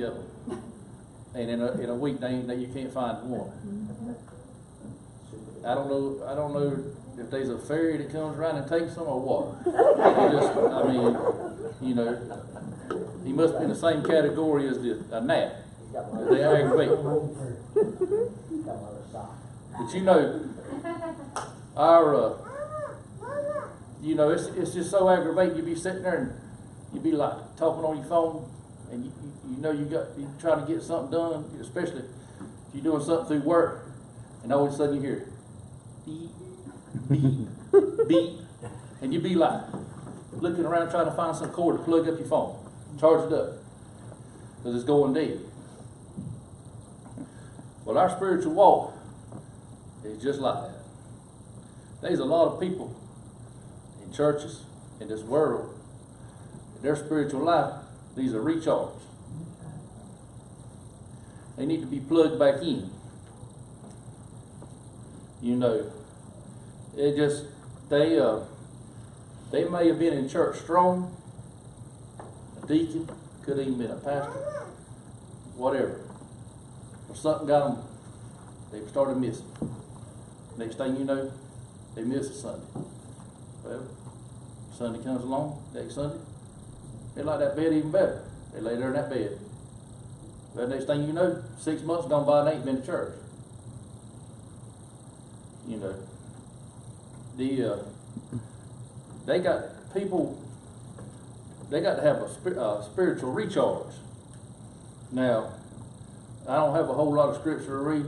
50 of them. And in a week, you can't find one. I don't know if there's a fairy that comes around and takes them or what. He must be in the same category as a gnat. They aggravate. But it's just so aggravating. You be sitting there and you be like talking on your phone, and you're trying to get something done, especially if you're doing something through work, and all of a sudden you hear beep, beep, beep, and you be like looking around trying to find some cord to plug up your phone, charge it up, because it's going dead. Well, our spiritual walk is just like that. There's a lot of people in churches in this world, in their spiritual life, these are recharged. They need to be plugged back in. They may have been in church strong, a deacon, could have even been a pastor, whatever. Or something got them, they started missing. Next thing you know, they miss a Sunday. Well, Sunday comes along, next Sunday, they like that bed even better. They lay there in that bed. Well, next thing you know, 6 months gone by and they ain't been to church. They got to have a spiritual recharge. Now, I don't have a whole lot of scripture to read.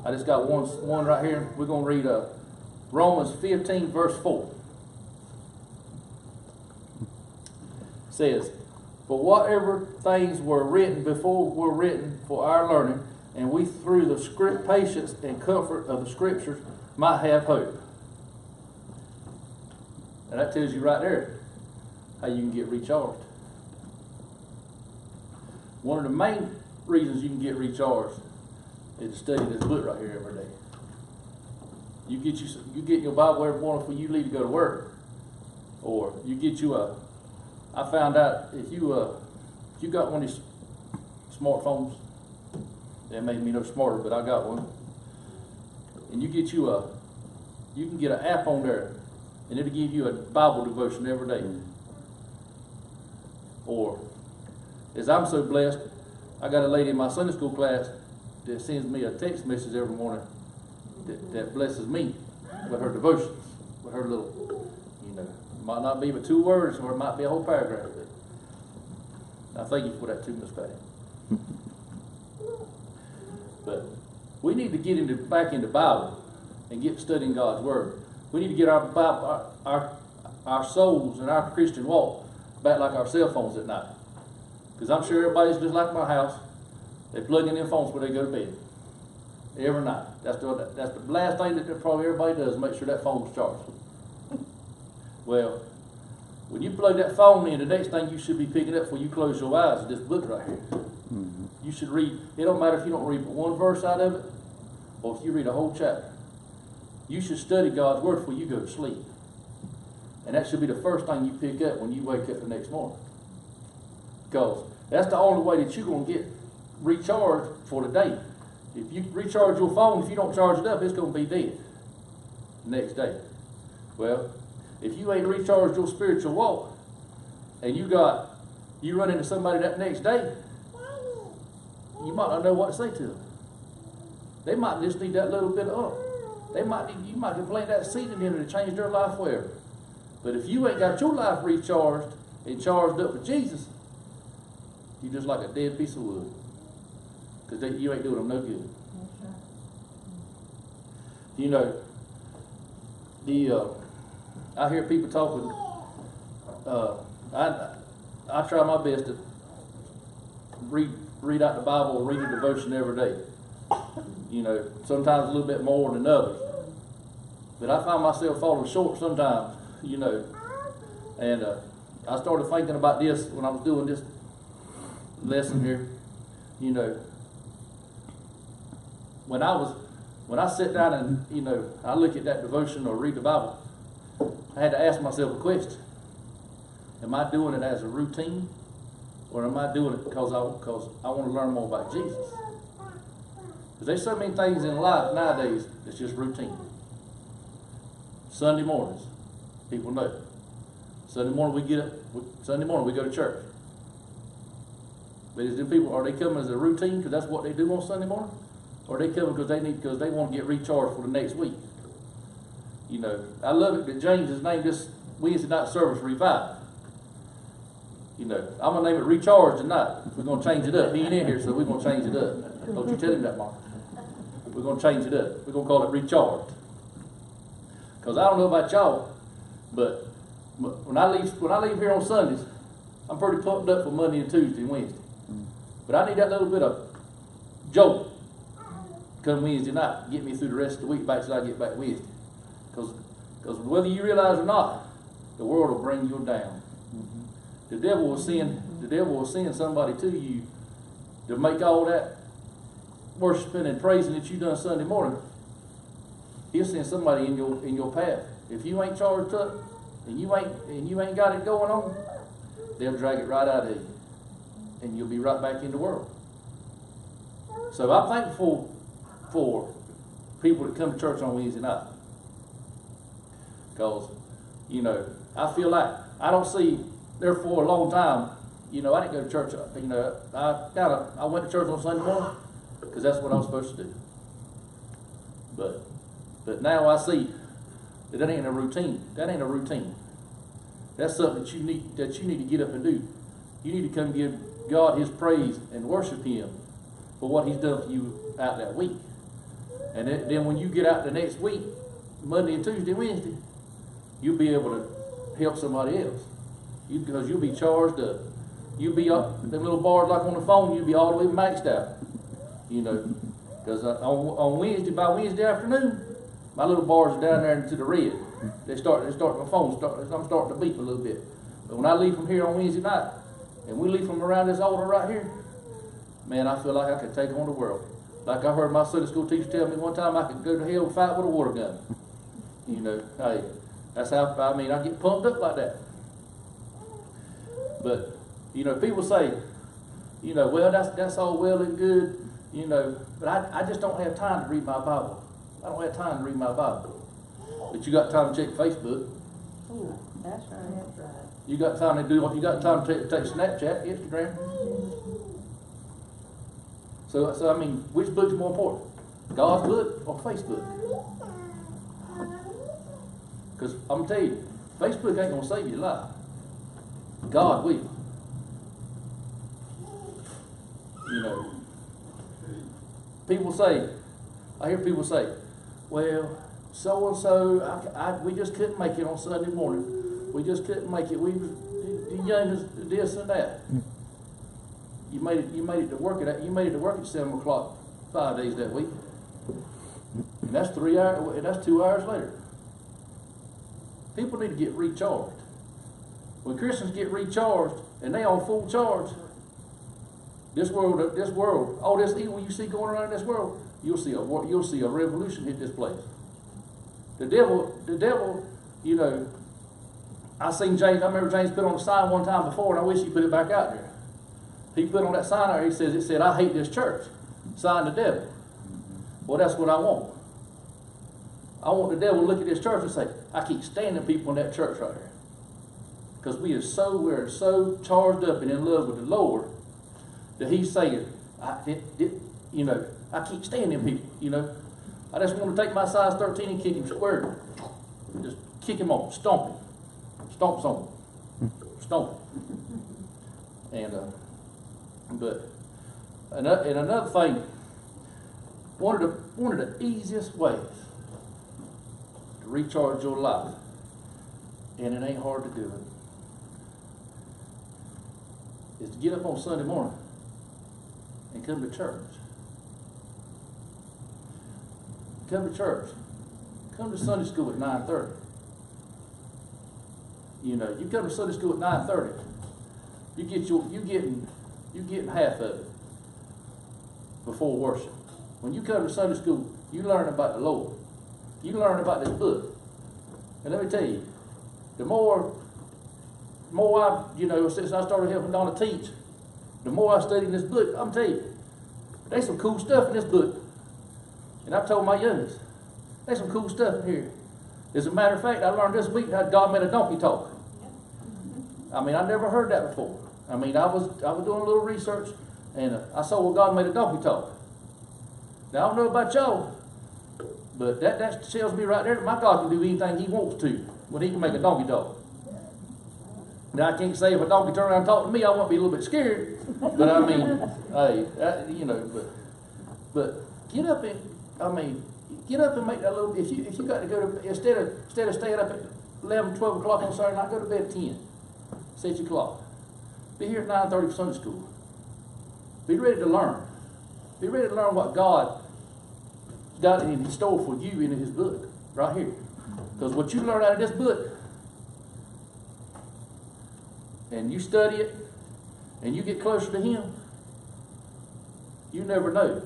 I just got one right here. We're going to read Romans 15, verse 4. It says, "For whatever things were written before were written for our learning, and we through the patience and comfort of the Scriptures might have hope." And that tells you right there how you can get recharged. One of the main reasons you can get recharged is to study this book right here every day. You get your Bible every morning before you leave to go to work, or you get you a. I found out if you got one of these smartphones, that made me no smarter, but I got one, and you can get an app on there, and it'll give you a Bible devotion every day. Or, as I'm so blessed, I got a lady in my Sunday school class that sends me a text message every morning that blesses me with her devotions, with her little, it might not be but 2 words, or it might be a whole paragraph. But I thank you for that too, Miss Patty. But we need to get back into Bible and get studying God's Word. We need to get our Bible, our souls and our Christian walk back like our cell phones at night. Because I'm sure everybody's just like my house. They plug in their phones before they go to bed. Every night. That's the last thing that probably everybody does, make sure that phone's charged. Well, when you plug that phone in, the next thing you should be picking up before you close your eyes is this book right here. Mm-hmm. You should read. It don't matter if you don't read but one verse out of it, or if you read a whole chapter. You should study God's Word before you go to sleep. And that should be the first thing you pick up when you wake up the next morning. Because that's the only way that you're going to get recharged for the day. If you recharge your phone, if you don't charge it up, it's going to be dead the next day. Well, if you ain't recharged your spiritual walk, and you run into somebody that next day, you might not know what to say to them. They might just need that little bit of you might can plant that seed in them to change their life forever. But if you ain't got your life recharged and charged up with Jesus, you're just like a dead piece of wood. Because you ain't doing them no good. I hear people talking. I try my best to read out the Bible and read a devotion every day. Sometimes a little bit more than others. But I find myself falling short sometimes, And I started thinking about this when I was doing this lesson here. When I sit down and, I look at that devotion or read the Bible, I had to ask myself a question. Am I doing it as a routine? Or am I doing it because I want to learn more about Jesus? Because there's so many things in life nowadays that's just routine. Sunday mornings, people know. Sunday morning we get up. Sunday morning we go to church. But is them people, are they coming as a routine because that's what they do on Sunday morning? Or are they coming because they want to get recharged for the next week? You know, I love it that James has named this Wednesday night service Revive. You know, I'm going to name it Recharge tonight. We're going to change it up. He ain't in here, so we're going to change it up. Don't you tell him that, Mark. We're going to change it up. We're going to call it Recharged. Because I don't know about y'all, but when I leave here on Sundays, I'm pretty pumped up for Monday and Tuesday and Wednesday. But I need that little bit of jolt come Wednesday night, get me through the rest of the week back till I get back Wednesday. Because whether you realize or not, the world will bring you down. The devil will send somebody to you to make all that worshiping and praising that you done Sunday morning. He'll send somebody in your path. If you ain't charged up and you ain't got it going on, they'll drag it right out of you, and you'll be right back in the world. So I'm thankful for people that come to church on Wednesday night, because you know I feel like I don't see. There for a long time, you know, I didn't go to church. You know, I went to church on Sunday morning because that's what I was supposed to do. But now I see that ain't a routine. That ain't a routine. That's something that you need to get up and do. You need to come give God His praise and worship Him for what He's done for you out that week. And then when you get out the next week, Monday and Tuesday, Wednesday, you'll be able to help somebody else. Because you'll be charged up. You'll be up, them little bars like on the phone, you'll be all the way maxed out. You know, because on Wednesday, by Wednesday afternoon, my little bars are down there into the red. My phone I'm starting to beep a little bit. But when I leave from here on Wednesday night, and we leave from around this altar right here, man, I feel like I could take on the world. Like I heard my Sunday school teacher tell me one time, I could go to hell and fight with a water gun. You know, hey, that's how, I get pumped up like that. But, you know, people say, you know, well, that's all well and good, you know, but I just don't have time to read my Bible. I don't have time to read my Bible. But you got time to check Facebook. Ooh, that's right. You got time to do what you got time to take Snapchat, Instagram. So I mean, which book's more important? God's book or Facebook? Because I'm telling you, Facebook ain't gonna save your life. God will. You know, I hear people say, well, so and so, we just couldn't make it on Sunday morning. We just couldn't make it. We was the youngest, this and that. You made it to work at 7 o'clock 5 days that week, and that's 3 hours. And that's 2 hours later. People need to get recharged. When Christians get recharged and they on full charge, this world, all this evil you see going around in this world, you'll see a revolution hit this place. The devil, you know, I remember James put on a sign one time before, and I wish he put it back out there. He put on that sign there, it said, I hate this church. Sign the devil. Well, that's what I want. I want the devil to look at this church and say, I keep standing people in that church right here. Because we're so charged up and in love with the Lord that He's saying, you know, I keep standing people, you know. I just want to take my size 13 and kick him square. Just kick him off, stomp him. Stomp something. Stomp him. And another thing, one of the easiest ways to recharge your life, and it ain't hard to do it, is to get up on Sunday morning and come to church. Come to church. Come to Sunday school at 9:30. You know, you come to Sunday school at 9:30. You getting half of it before worship. When you come to Sunday school, you learn about the Lord. You learn about this book. And let me tell you, the more I, you know, since I started helping Donna teach, the more I study this book, I'm telling you, there's some cool stuff in this book. And I told my youngest, there's some cool stuff in here. As a matter of fact, I learned this week how God made a donkey talk. I mean, I never heard that before. I mean, I was doing a little research, and I saw where God made a donkey talk. Now, I don't know about y'all, but that tells me right there that my God can do anything He wants to when He can make a donkey talk. Now, I can't say if a donkey turned around and talked to me, I won't be a little bit scared. But I mean, hey, you know, but get up and make that little. If you got to go to instead of staying up at 11, 12 o'clock on Saturday night, go to bed at 10. Set your clock. Be here at 9:30 for Sunday school. Be ready to learn. Be ready to learn what God got in store for you in His book right here. Because what you learn out of this book, and you study it, and you get closer to Him, you never know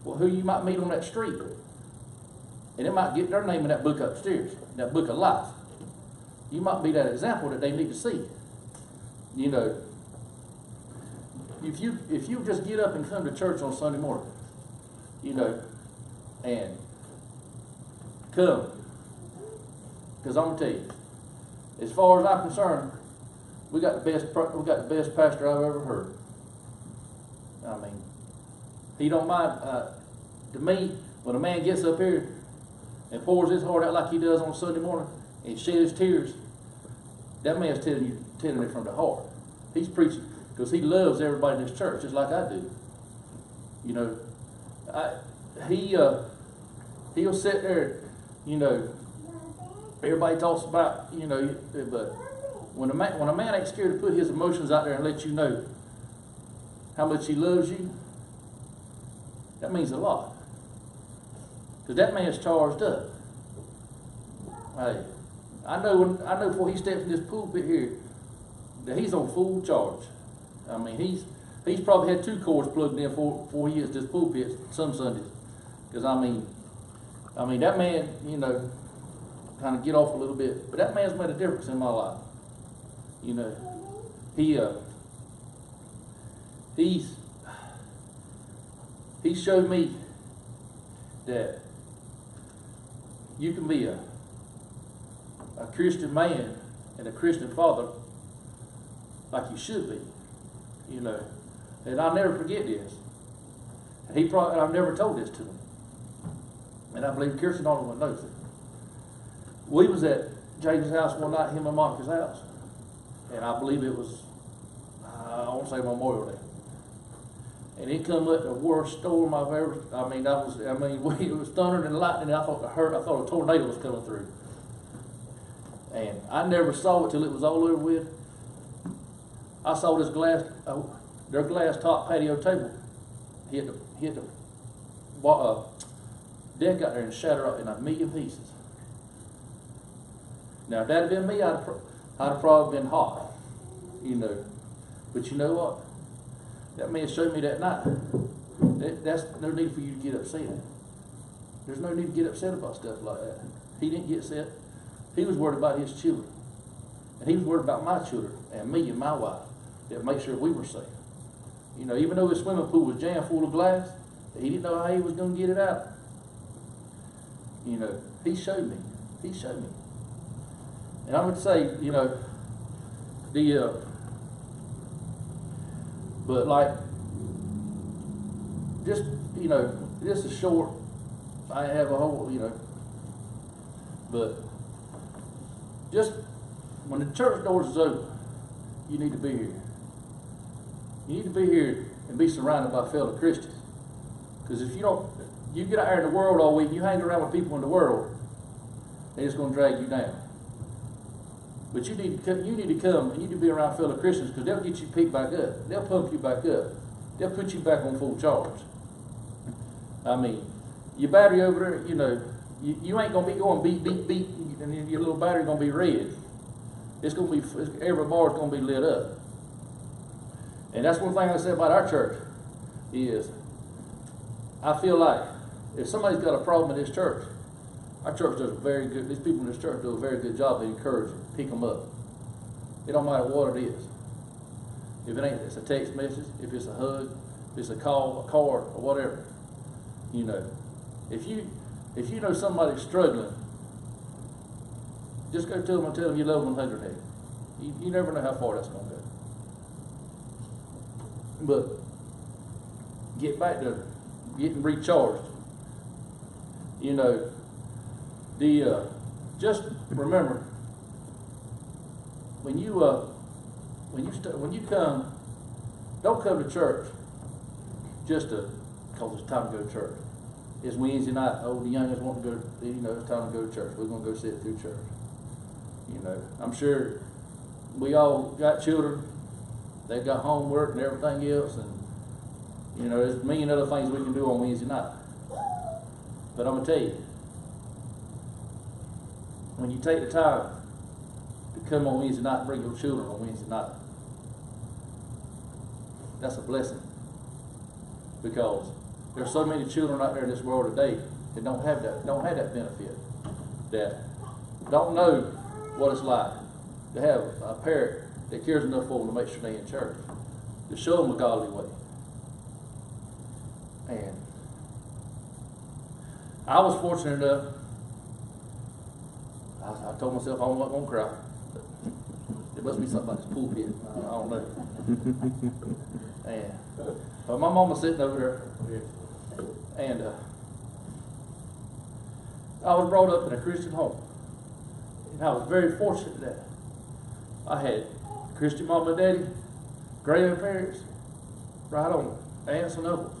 who you might meet on that street. And it might get their name in that book upstairs, that book of life. You might be that example that they need to see. You know, if you just get up and come to church on Sunday morning, you know, and come, because I'm gonna tell you, as far as I'm concerned, we got the best pastor I've ever heard. I mean, he don't mind. To me, when a man gets up here and pours his heart out like he does on Sunday morning and sheds tears, that man's telling it from the heart. He's preaching because he loves everybody in this church just like I do. You know, he'll sit there. You know, everybody talks about, you know, but when a man ain't scared to put his emotions out there and let you know how much he loves you, that means a lot. Because that man's charged up. Hey, I know before he steps in this pulpit here that he's on full charge. I mean, he's probably had 2 cords plugged in before he hits this pulpit some Sundays. Because I mean that man, you know, kind of get off a little bit, but that man's made a difference in my life. You know, he's showed me that you can be a Christian man and a Christian father like you should be, you know. And I'll never forget this. And I've never told this to him. And I believe Kirsten the only one knows it. We was at James' house one night, him and Monica's house. And I believe it was, I want to say Memorial Day. And it come up the worst storm I've ever, it was thundering and lightning, and I thought a tornado was coming through. And I never saw it till it was all over with. I saw this their glass top patio table hit the deck out there and shatter up in a million pieces. Now if that had been me, I'd have probably been hot, you know. But you know what? That man showed me that night. That's no need for you to get upset. There's no need to get upset about stuff like that. He didn't get upset. He was worried about his children. And he was worried about my children and me and my wife, to make sure we were safe. You know, even though his swimming pool was jammed full of glass, he didn't know how he was going to get it out. You know, he showed me. He showed me. And I would say, you know, but like, just, you know, this is short. I have a whole, you know, but just when the church doors is open, you need to be here. You need to be here and be surrounded by fellow Christians. Because if you don't, you get out there in the world all week, you hang around with people in the world, they're just going to drag you down. But you need to come and you need to be around fellow Christians, because they'll get you picked back up. They'll pump you back up. They'll put you back on full charge. I mean, your battery over there, you know, you ain't going to be going beep, beep, beep, and then your little battery going to be red. It's going to be, every bar is going to be lit up. And that's one thing I said about our church is, I feel like if somebody's got a problem in this church, our church does very good. These people in this church do a very good job to encourage them, pick them up. It don't matter what it is. If it ain't, it's a text message, if it's a hug, if it's a call, a card, or whatever. You know, if you know somebody's struggling, just go to them and tell them you love them and hug their head. You never know how far that's going to go. But get back to getting recharged. You know, just remember when you come, don't come to church just because it's time to go to church. It's Wednesday night. Oh, the youngest want to go. You know, it's time to go to church. We're going to go sit through church. You know, I'm sure we all got children. They've got homework and everything else, and you know, there's a million other things we can do on Wednesday night. But I'm gonna tell you, when you take the time to come on Wednesday night and bring your children on Wednesday night, that's a blessing. Because there's so many children out there in this world today that don't have that benefit, that don't know what it's like to have a parent that cares enough for them to make sure they're in church, to show them a godly way. And I was fortunate enough, I told myself I wasn't going to cry. There must be something about this pulpit. I don't know. And but my mama sitting over there, and I was brought up in a Christian home. And I was very fortunate that I had Christian mama and daddy, grandparents, right on, aunts and uncles.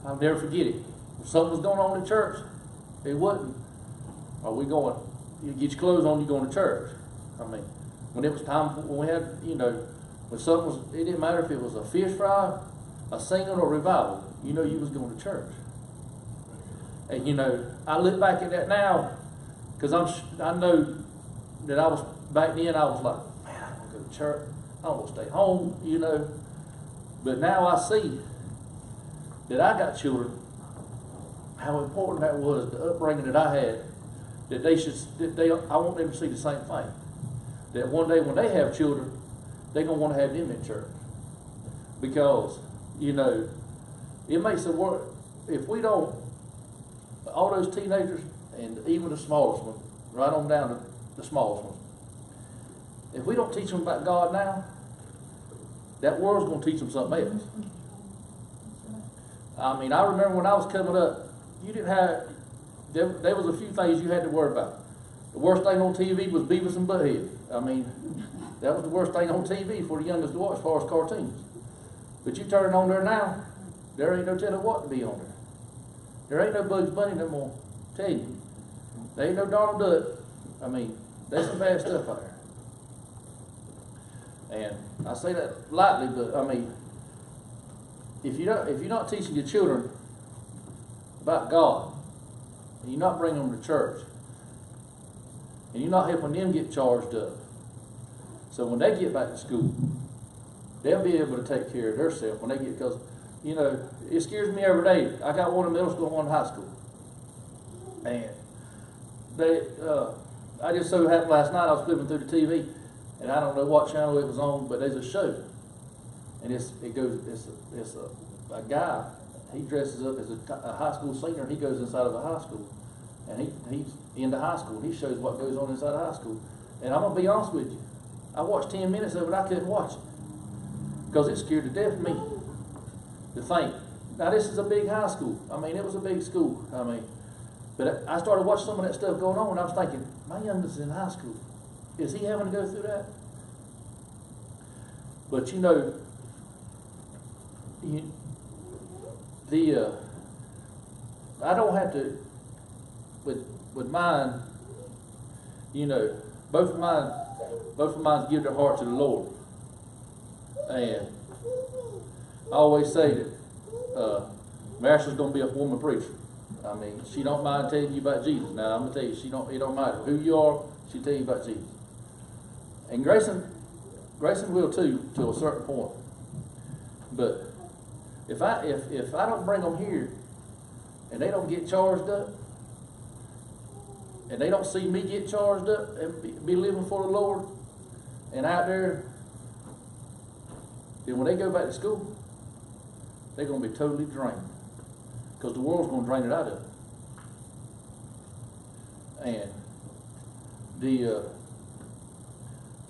I'll never forget it. If something was going on in church, it wasn't, are we going, you get your clothes on, you going to church. I mean, when it was time, when we had, you know, when something was, it didn't matter if it was a fish fry, a singing, or revival, you know you was going to church. And you know, I look back at that now, because I know that I was, back then I was like, man, I want to go to church, I want to stay home, you know. But now I see that I got children, how important that was, the upbringing that I had, that I want them to see the same thing. That one day when they have children, they're going to want to have them in church. Because, you know, it makes the world, if we don't, all those teenagers, and even the smallest one, right on down to the smallest one, if we don't teach them about God now, that world's going to teach them something else. I mean, I remember when I was coming up, you didn't have, there was a few things you had to worry about. The worst thing on TV was Beavis and Butthead. I mean, that was the worst thing on TV for the youngest to watch as far as cartoons. But you turn it on there now, there ain't no telling what to be on there. There ain't no Bugs Bunny no more, tell you. There ain't no Donald Duck. I mean, there's some bad stuff out there. And I say that lightly, but I mean, if you're not teaching your children about God, and you're not bringing them to church, and you're not helping them get charged up, so when they get back to school, they'll be able to take care of themselves when they get, because, you know, it scares me every day. I got one in middle school and one in high school. And I just so happened last night, I was flipping through the TV, and I don't know what channel it was on, but there's a show. And it's a guy, he dresses up as a high school senior, and he goes inside of a high school. And he's into high school, and he shows what goes on inside of high school. And I'm going to be honest with you, I watched 10 minutes of it, I couldn't watch it. Because it scared to death of me to think. Now this is a big high school. I mean, it was a big school. I mean, but I started watching some of that stuff going on, and I was thinking, my youngest is in high school. Is he having to go through that? But you know, I don't have to, with mine, you know, both of mine give their heart to the Lord. And I always say that Marsha's going to be a woman preacher. I mean, she don't mind telling you about Jesus. Now, I'm going to tell you, it don't matter who you are, she'll tell you about Jesus. And Grayson will too, to a certain point. But if I don't bring them here, and they don't get charged up, and they don't see me get charged up and be living for the Lord, and out there, then when they go back to school, they're going to be totally drained. Because the world's going to drain it out of them. And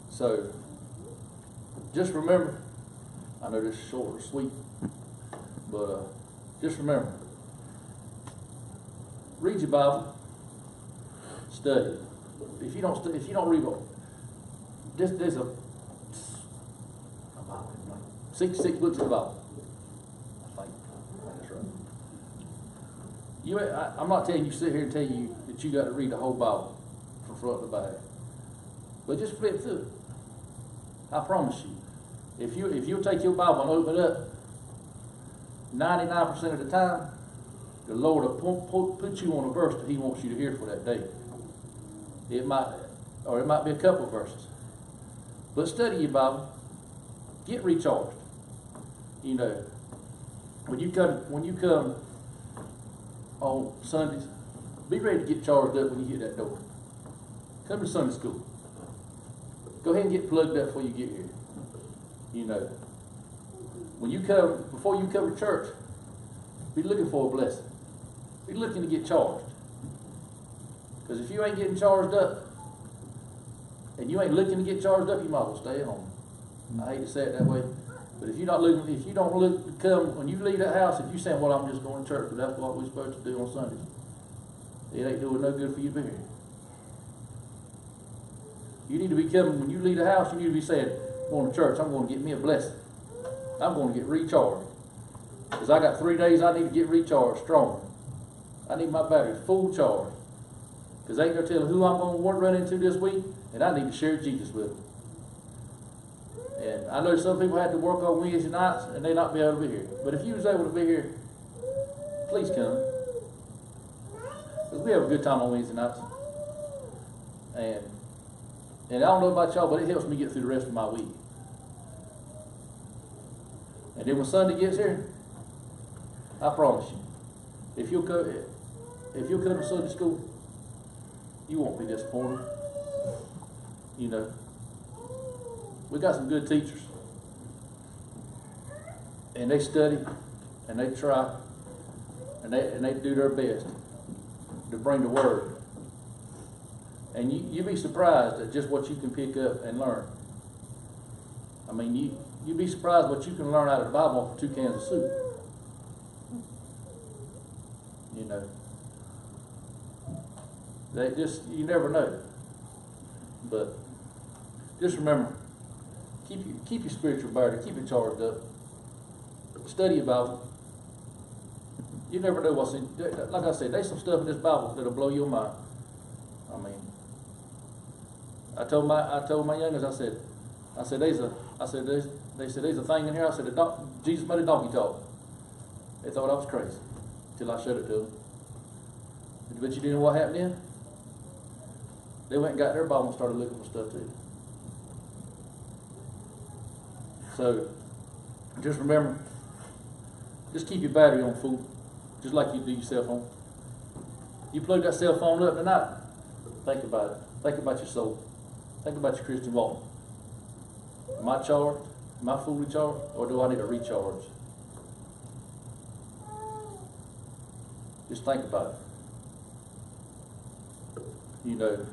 so just remember, I know this is short or sweet, but just remember, read your Bible, study. If you don't read it, there's a Bible, six books of the Bible. I think that's right. I'm not telling you sit here and tell you that you got to read the whole Bible from front to back, but just flip through it. I promise you, if you'll take your Bible and open it up, 99% of the time, the Lord will put you on a verse that He wants you to hear for that day. It might be a couple of verses. But study your Bible. Get recharged. You know, when you come on Sundays, be ready to get charged up when you hit that door. Come to Sunday school. Go ahead and get plugged up before you get here. You know, before you come to church, be looking for a blessing. Be looking to get charged. Because if you ain't getting charged up, and you ain't looking to get charged up, you might as well stay at home. I hate to say it that way, but if you don't look to come, when you leave that house, if you saying, well, I'm just going to church, but that's what we're supposed to do on Sundays, it ain't doing no good for you to be here. You need to be coming, when you leave the house, you need to be saying, going to church, I'm going to get me a blessing. I'm going to get recharged. Because I got 3 days I need to get recharged strong. I need my battery full charge. Because they ain't going to tell who I'm going to run into this week, and I need to share Jesus with them. And I know some people had to work on Wednesday nights, and they not be able to be here. But if you was able to be here, please come. Because we have a good time on Wednesday nights. And I don't know about y'all, but it helps me get through the rest of my week. And then when Sunday gets here, I promise you, if you'll come to Sunday school, you won't be disappointed. You know, we got some good teachers, and they study, and they try, and they do their best to bring the word. And you'd be surprised at just what you can pick up and learn. I mean, you'd be surprised what you can learn out of the Bible for 2 cans of soup. You know, you never know. But just remember, keep your spiritual battery, keep it charged up. Study your Bible. You never know what's in. Like I said, there's some stuff in this Bible that'll blow your mind. I mean, I told my youngest, I said there's a thing in here. I said Jesus made a donkey talk. They thought I was crazy till I showed it to them. But you do know what happened then? They went and got their Bible and started looking for stuff too. So just remember, just keep your battery on full, just like you do your cell phone. You plug that cell phone up tonight, think about it. Think about your soul. Think about your Christian walk. Am I charged? Am I fully charged? Or do I need a recharge? Just think about it. You know,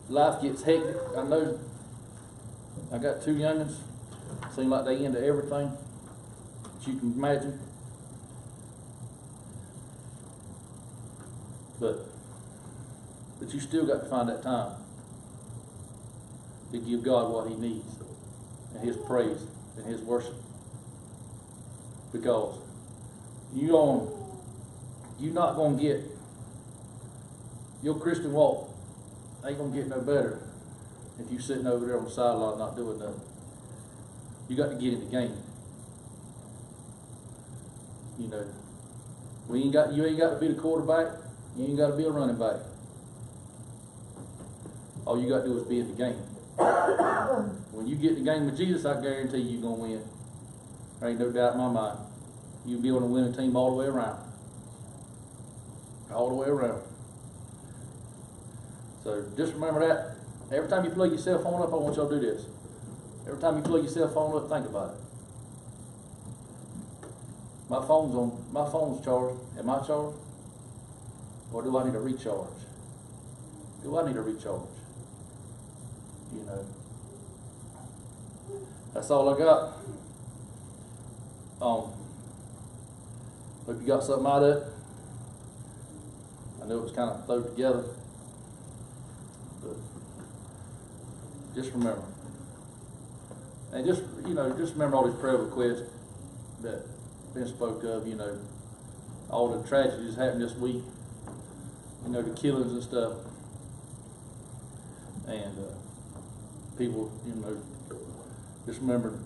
life gets hectic. I know I got 2 youngins. Seem like they into everything that you can imagine. But you still got to find that time to give God what He needs, and His praise and His worship. Because you're not going to get, your Christian walk ain't going to get no better if you're sitting over there on the sideline not doing nothing. You got to get in the game. You know, you ain't got to be the quarterback. You ain't got to be a running back. All you got to do is be in the game. When you get in the game with Jesus, I guarantee you're going to win. There ain't no doubt in my mind. You'll be on a winning team all the way around. All the way around. So just remember that. Every time you plug your cell phone up, I want y'all to do this. Every time you plug your cell phone up, think about it. My phone's charged. Am I charged? Or do I need a recharge? Do I need a recharge? You know. That's all I got. Hope you got something out of it. I know it was kind of thrown together, but just remember, and just remember all these prayer requests that been spoke of. You know, all the tragedies happened this week. You know, the killings and stuff, and people. You know, just remember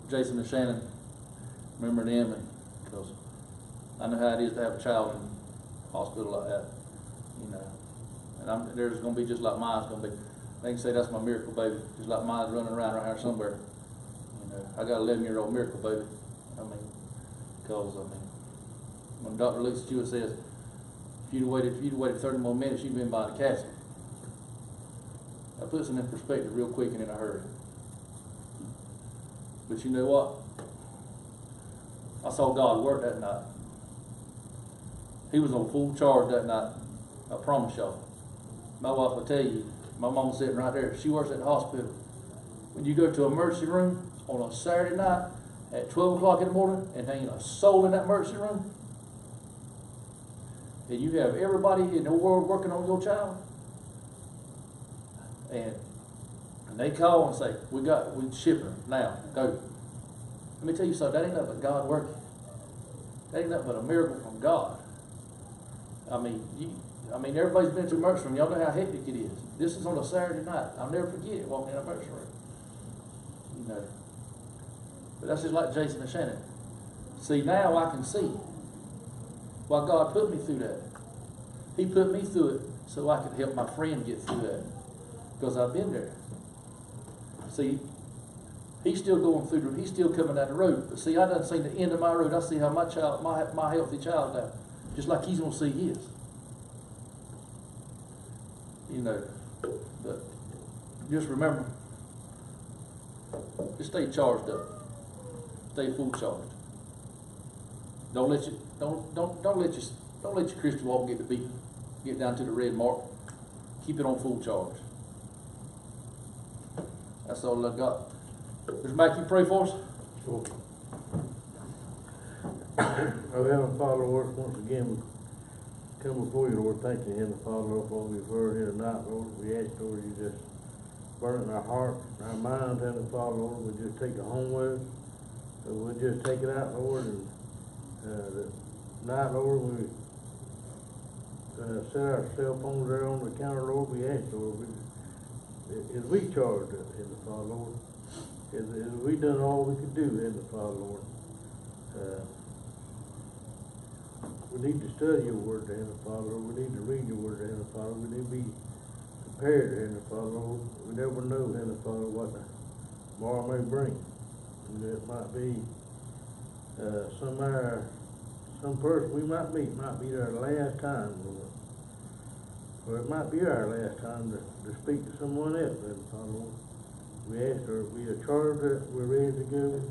Jason and Shannon. Remember them, because I know how it is to have a child in a hospital like that. You know, and there's going to be just like mine's going to be. They can say that's my miracle baby, just like mine's running around right here somewhere. You know, I got an 11-year-old miracle baby. I mean, when Dr. Lisa Stewart says, if you'd waited 30 more minutes, you'd been by the casket. That puts it in perspective real quick and in a hurry. But you know what? I saw God work that night. He was on full charge that night. I promise y'all. My wife will tell you, my mom's sitting right there. She works at the hospital. When you go to an emergency room on a Saturday night at 12 o'clock in the morning and there ain't a soul in that emergency room, and you have everybody in the world working on your child, and they call and say, we shipping her now, go. Let me tell you something, that ain't nothing but God working. That ain't nothing but a miracle from God. I mean, everybody's been to emergency room. Y'all know how hectic it is. This is on a Saturday night. I'll never forget it, walking in an emergency room. You know. But that's just like Jason and Shannon. See, now I can see why God put me through that. He put me through it so I could help my friend get through that. Because I've been there. See, he's still going through, he's still coming down the road. But see, I done seen the end of my road. I see how my healthy child now, just like he's going to see his. You know, but just remember, just stay charged up. Stay full charged. Don't let your Christian walk get down to the red mark. Keep it on full charge. That's all I got. Mr. Mack, you pray for us? Sure. Our Heavenly Father, Lord, once again, we come before you, Lord, thank you, Heavenly Father, Lord, for what we've heard here tonight, Lord. We ask, Lord, you just burn it in our hearts, our minds, Heavenly Father, Lord. We just take it home with us. So we'll just take it out, Lord, and the night, Lord, we set our cell phones there on the counter, Lord. We ask, Lord, as we charged up, Heavenly Father, Lord, as we done all we could do, Heavenly Father, Lord. We need to study your word, Heavenly Father, Lord. We need to read your word, Heavenly Father. We need to be prepared, Heavenly Father, Lord. We never know, Heavenly Father, what tomorrow may bring. And it might be some person we might meet might be our last time, Lord. Or it might be our last time to speak to someone else, Heavenly Father, Lord. We ask her, we are charged that we're ready to go.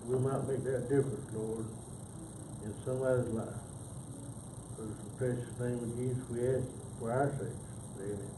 We might make that difference, Lord, in somebody's life. For the precious name of Jesus, we ask for our sake. Amen.